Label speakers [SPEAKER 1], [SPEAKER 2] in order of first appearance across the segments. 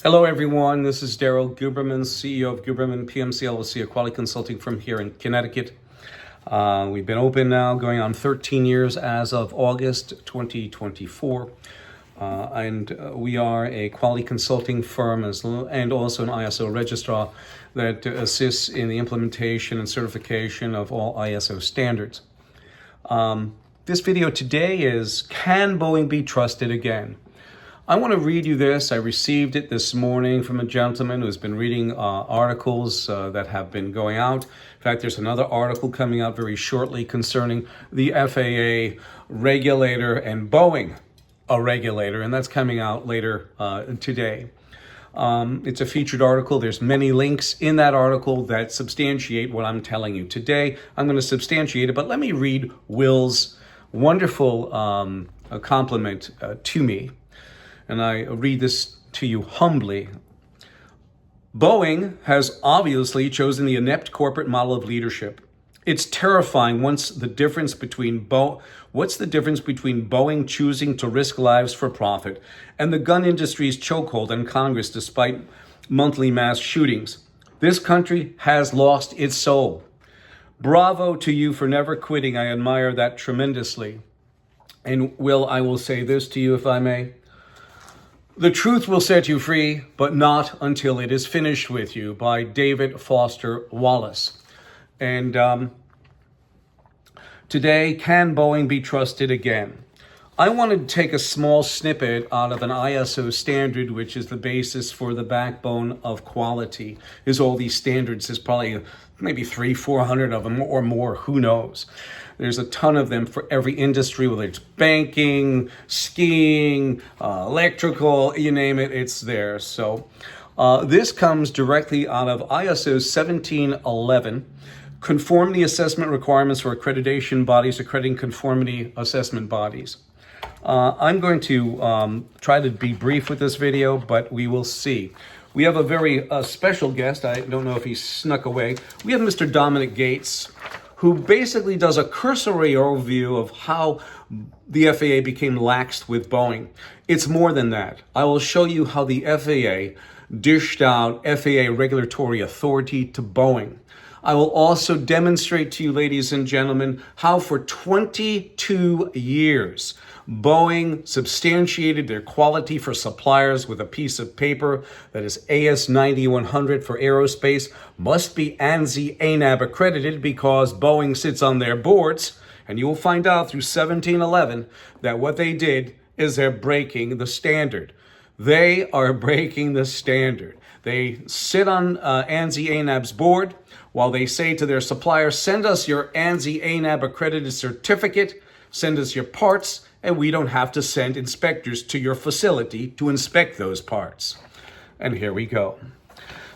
[SPEAKER 1] Hello, everyone. This is Daryl, Guberman, CEO of Guberman PMC LLC, a quality consulting firm here in Connecticut. We've been open now, going on 13 years as of August 2024. We are a quality consulting firm and also an ISO registrar that assists in the implementation and certification of all ISO standards. This video today is, can Boeing be trusted again? I want to read you this. I received it this morning from a gentleman who's been reading articles that have been going out. In fact, there's another article coming out very shortly concerning the FAA regulator and Boeing, a regulator, and that's coming out later today. It's a featured article. There's many links in that article that substantiate what I'm telling you today. I'm going to substantiate it, but let me read Will's wonderful compliment to me. And I read this to you humbly. Boeing has obviously chosen the inept corporate model of leadership. It's terrifying. What's the difference between Boeing choosing to risk lives for profit and the gun industry's chokehold on Congress despite monthly mass shootings? This country has lost its soul. Bravo to you for never quitting. I admire that tremendously. And Will, I will say this to you, if I may. The truth will set you free, but not until it is finished with you, by David Foster Wallace. And today, can Boeing be trusted again? I wanted to take a small snippet out of an ISO standard, which is the basis for the backbone of quality. Is all these standards, there's probably maybe 300-400 of them or more, who knows. There's a ton of them for every industry, whether it's banking, skiing, electrical, you name it, it's there. So this comes directly out of ISO 1711, conformity assessment requirements for accreditation bodies, accrediting conformity assessment bodies. I'm going to try to be brief with this video, but we will see. We have a very special guest. I don't know if he snuck away. We have Mr. Dominic Gates, who basically does a cursory overview of how the FAA became laxed with Boeing. It's more than that. I will show you how the FAA dished out FAA regulatory authority to Boeing. I will also demonstrate to you, ladies and gentlemen, how for 22 years, Boeing substantiated their quality for suppliers with a piece of paper that is AS 9100 for aerospace, must be ANSI ANAB accredited because Boeing sits on their boards. And you will find out through 1711 that what they did is they're breaking the standard. They are breaking the standard. They sit on ANSI ANAB's board while they say to their suppliers, send us your ANSI ANAB accredited certificate, send us your parts, and we don't have to send inspectors to your facility to inspect those parts. And here we go.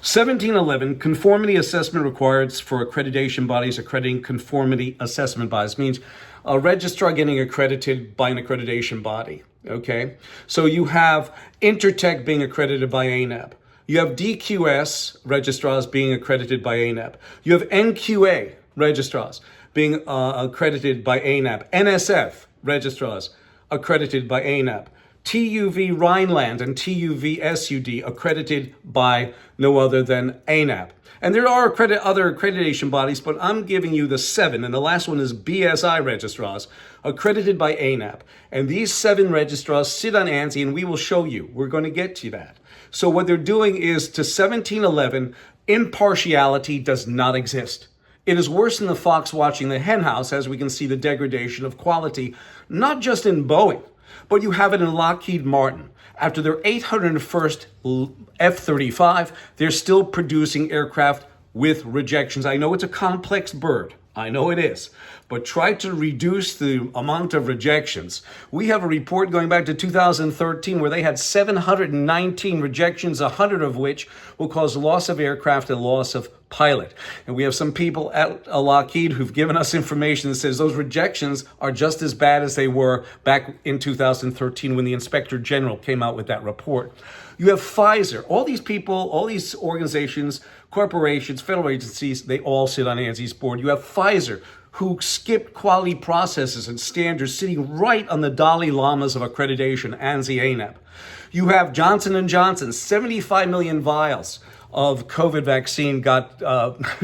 [SPEAKER 1] 1711, conformity assessment required for accreditation bodies, accrediting conformity assessment bodies, means a registrar getting accredited by an accreditation body, okay? So you have Intertech being accredited by ANAB. You have DQS registrars being accredited by ANAB. You have NQA registrars being accredited by ANAB. NSF registrars accredited by ANAB. TUV Rhineland and TUV SUD accredited by no other than ANAB. And there are other accreditation bodies, but I'm giving you the 7, and the last one is BSI registrars, accredited by ANAB. And these 7 registrars sit on ANSI, and we will show you. We're going to get to that. So what they're doing is, to 1711, impartiality does not exist. It is worse than the fox watching the henhouse, as we can see the degradation of quality, not just in Boeing, but you have it in Lockheed Martin. After their 801st F-35, they're still producing aircraft with rejections. I know it's a complex bird. I know it is. But try to reduce the amount of rejections. We have a report going back to 2013 where they had 719 rejections, 100 of which will cause loss of aircraft and loss of pilot. And we have some people at Lockheed who've given us information that says those rejections are just as bad as they were back in 2013 when the Inspector General came out with that report. You have Pfizer. All these people, all these organizations, corporations, federal agencies, they all sit on ANSI's board. You have Pfizer, who skipped quality processes and standards sitting right on the Dalai Lamas of accreditation, ANSI, ANAB. You have Johnson & Johnson, 75 million vials of COVID vaccine got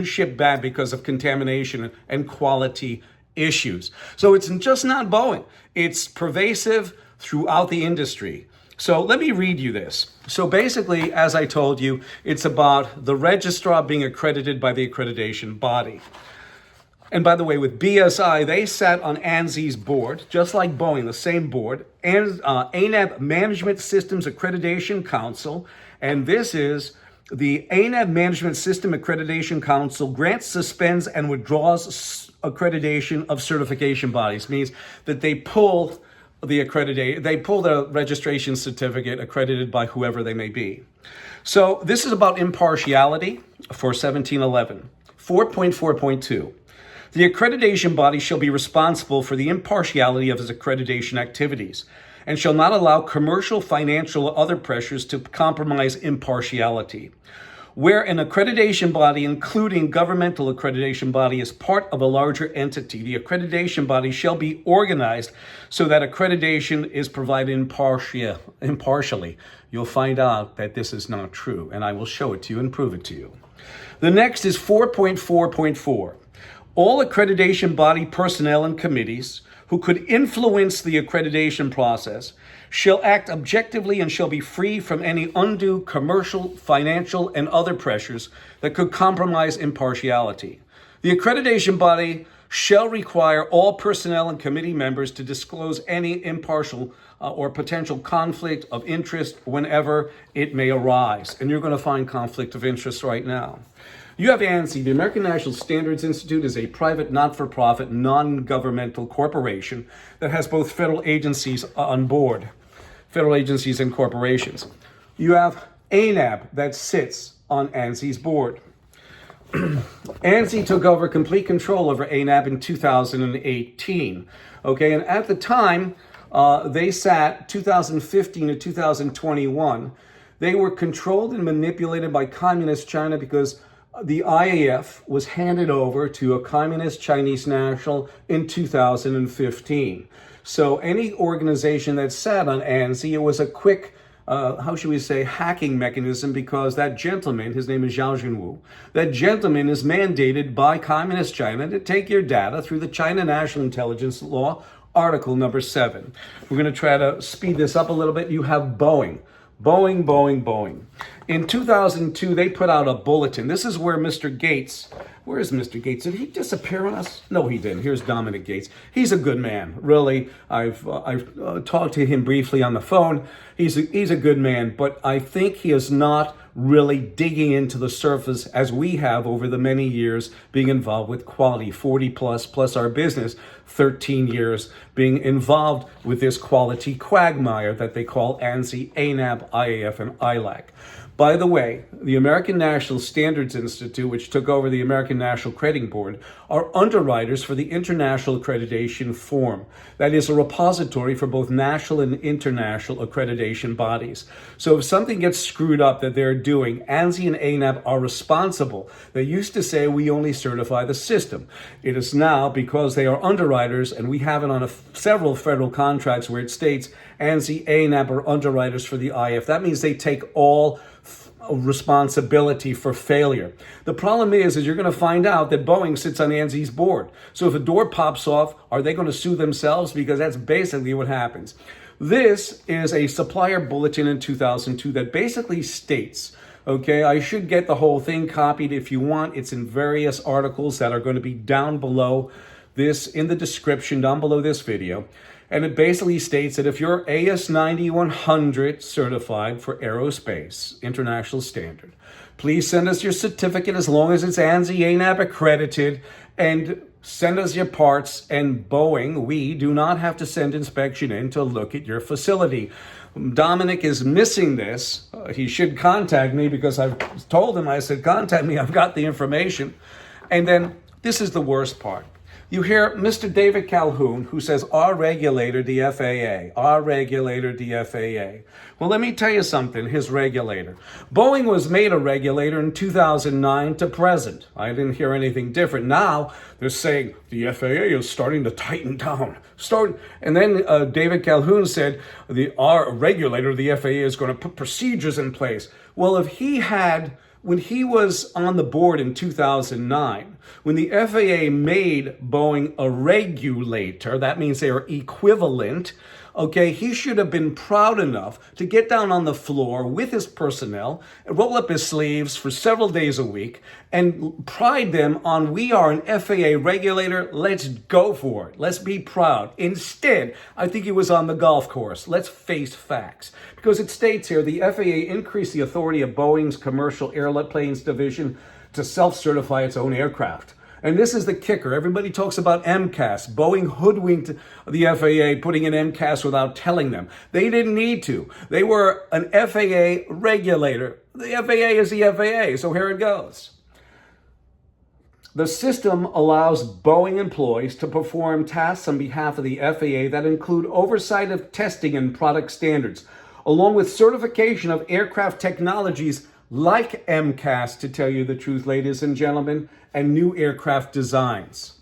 [SPEAKER 1] shipped back because of contamination and quality issues. So it's just not Boeing. It's pervasive throughout the industry. So let me read you this. So basically, as I told you, it's about the registrar being accredited by the accreditation body. And by the way, with BSI, they sat on ANSI's board, just like Boeing, the same board, and ANAB Management Systems Accreditation Council. And this is the ANAB Management System Accreditation Council grants, suspends, and withdraws accreditation of certification bodies. Means that they pull the registration certificate accredited by whoever they may be. So this is about impartiality for 1711. 4.4.2. The accreditation body shall be responsible for the impartiality of its accreditation activities and shall not allow commercial, financial, or other pressures to compromise impartiality. Where an accreditation body, including governmental accreditation body, is part of a larger entity, the accreditation body shall be organized so that accreditation is provided impartially. You'll find out that this is not true, and I will show it to you and prove it to you. The next is 4.4.4. All accreditation body personnel and committees who could influence the accreditation process shall act objectively and shall be free from any undue commercial, financial, and other pressures that could compromise impartiality. The accreditation body shall require all personnel and committee members to disclose any impartial or potential conflict of interest whenever it may arise. And you're going to find conflict of interest right now. You have ANSI. The American National Standards Institute is a private, not-for-profit, non-governmental corporation that has both federal agencies on board, federal agencies and corporations. You have ANAB that sits on ANSI's board. ANSI took over complete control over ANAB in 2018. Okay, and at the time, they sat 2015 to 2021. They were controlled and manipulated by communist China because the IAF was handed over to a communist Chinese national in 2015. So any organization that sat on ANSI, it was a quick, hacking mechanism, because that gentleman, his name is Zhao Junwu, that gentleman is mandated by communist China to take your data through the China National Intelligence Law, Article number 7. We're going to try to speed this up a little bit. You have Boeing. In 2002, they put out a bulletin. This is where Mr. Gates, where is Mr. Gates? Did he disappear on us? No, he didn't. Here's Dominic Gates. He's a good man, really. I've talked to him briefly on the phone. He's a good man, but I think he is not really digging into the surface as we have over the many years being involved with quality, 40 plus our business, 13 years being involved with this quality quagmire that they call ANSI, ANAB, IAF, and ILAC. By the way, the American National Standards Institute, which took over the American National Crediting Board, are underwriters for the International Accreditation Form. That is a repository for both national and international accreditation bodies. So if something gets screwed up that they're doing, ANSI and ANAB are responsible. They used to say we only certify the system. It is now, because they are underwriters, and we have it on several federal contracts where it states ANSI, ANAB are underwriters for the IF. That means they take all responsibility for failure. The problem is you're going to find out that Boeing sits on ANSI's board. So if a door pops off, are they going to sue themselves? Because that's basically what happens. This is a supplier bulletin in 2002 that basically states, okay, I should get the whole thing copied if you want. It's in various articles that are going to be down below this, in the description down below this video. And it basically states that if you're AS9100 certified for aerospace, international standard, please send us your certificate as long as it's ANSI, ANAB accredited, and send us your parts. And Boeing, we do not have to send inspection in to look at your facility. Dominic is missing this. He should contact me, because I've told him, I said, contact me, I've got the information. And then this is the worst part. You hear Mr. David Calhoun, who says, our regulator, the FAA, our regulator, the FAA. Well, let me tell you something, his regulator. Boeing was made a regulator in 2009 to present. I didn't hear anything different. Now, they're saying the FAA is starting to tighten down. And then David Calhoun said, our regulator, the FAA, is going to put procedures in place. Well, when he was on the board in 2009, when the FAA made Boeing a regulator, that means they are equivalent, okay, he should have been proud enough to get down on the floor with his personnel, roll up his sleeves for several days a week, and pride them on, we are an FAA regulator, let's go for it. Let's be proud. Instead, I think he was on the golf course. Let's face facts. Because it states here, the FAA increased the authority of Boeing's commercial airplanes division to self-certify its own aircraft. And this is the kicker. Everybody talks about MCAS. Boeing hoodwinked the FAA putting in MCAS without telling them. They didn't need to. They were an FAA regulator. The FAA is the FAA, so here it goes. The system allows Boeing employees to perform tasks on behalf of the FAA that include oversight of testing and product standards, along with certification of aircraft technologies like MCAS, to tell you the truth, ladies and gentlemen, and new aircraft designs.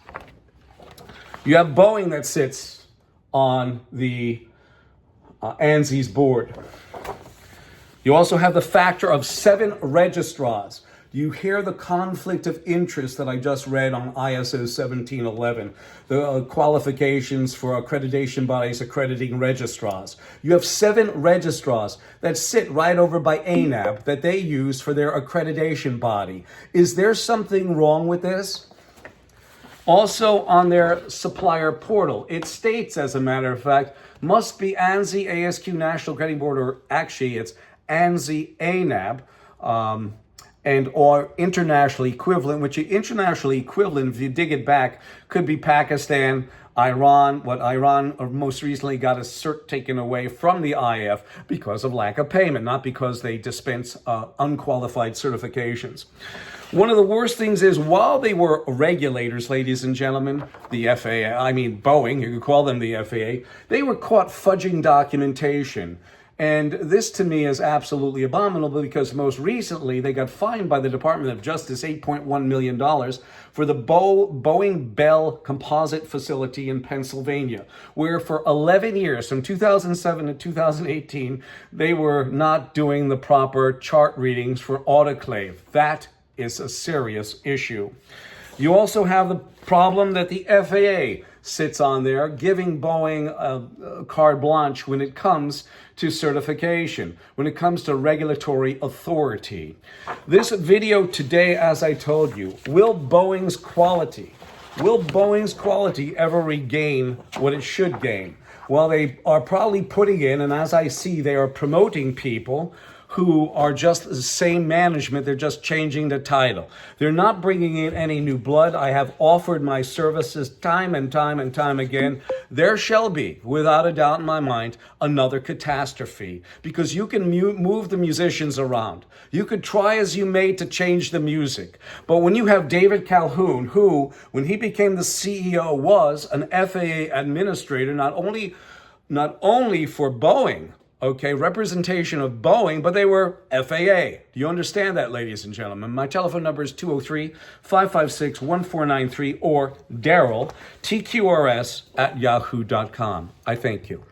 [SPEAKER 1] You have Boeing that sits on the ANSI's board. You also have the factor of 7 registrars. You hear the conflict of interest that I just read on ISO 1711, the qualifications for accreditation bodies accrediting registrars. You have 7 registrars that sit right over by ANAB that they use for their accreditation body. Is there something wrong with this? Also on their supplier portal, it states, as a matter of fact, must be ANSI ASQ National Accrediting Board, or actually it's ANSI ANAB, and or internationally equivalent, which internationally equivalent, if you dig it back, could be Pakistan, Iran. What Iran most recently got a cert taken away from the IF because of lack of payment, not because they dispense unqualified certifications. One of the worst things is, while they were regulators, ladies and gentlemen, the FAA, I mean Boeing, you could call them the FAA, they were caught fudging documentation. And this to me is absolutely abominable, because most recently they got fined by the Department of Justice $8.1 million for the Boeing Bell composite facility in Pennsylvania, where for 11 years, from 2007 to 2018, they were not doing the proper chart readings for autoclave. That is a serious issue. You also have the problem that the FAA sits on there, giving Boeing a carte blanche when it comes to certification, when it comes to regulatory authority. This video today, as I told you, will Boeing's quality ever regain what it should gain? Well, they are probably putting in, and as I see, they are promoting people who are just the same management. They're just changing the title. They're not bringing in any new blood. I have offered my services time and time and time again. There shall be, without a doubt in my mind, another catastrophe, because you can move the musicians around. You could try as you may to change the music. But when you have David Calhoun, who, when he became the CEO, was an FAA administrator, not only for Boeing, okay, representation of Boeing, but they were FAA. Do you understand that, ladies and gentlemen? My telephone number is 203-556-1493, or Daryl, TQRS @yahoo.com. I thank you.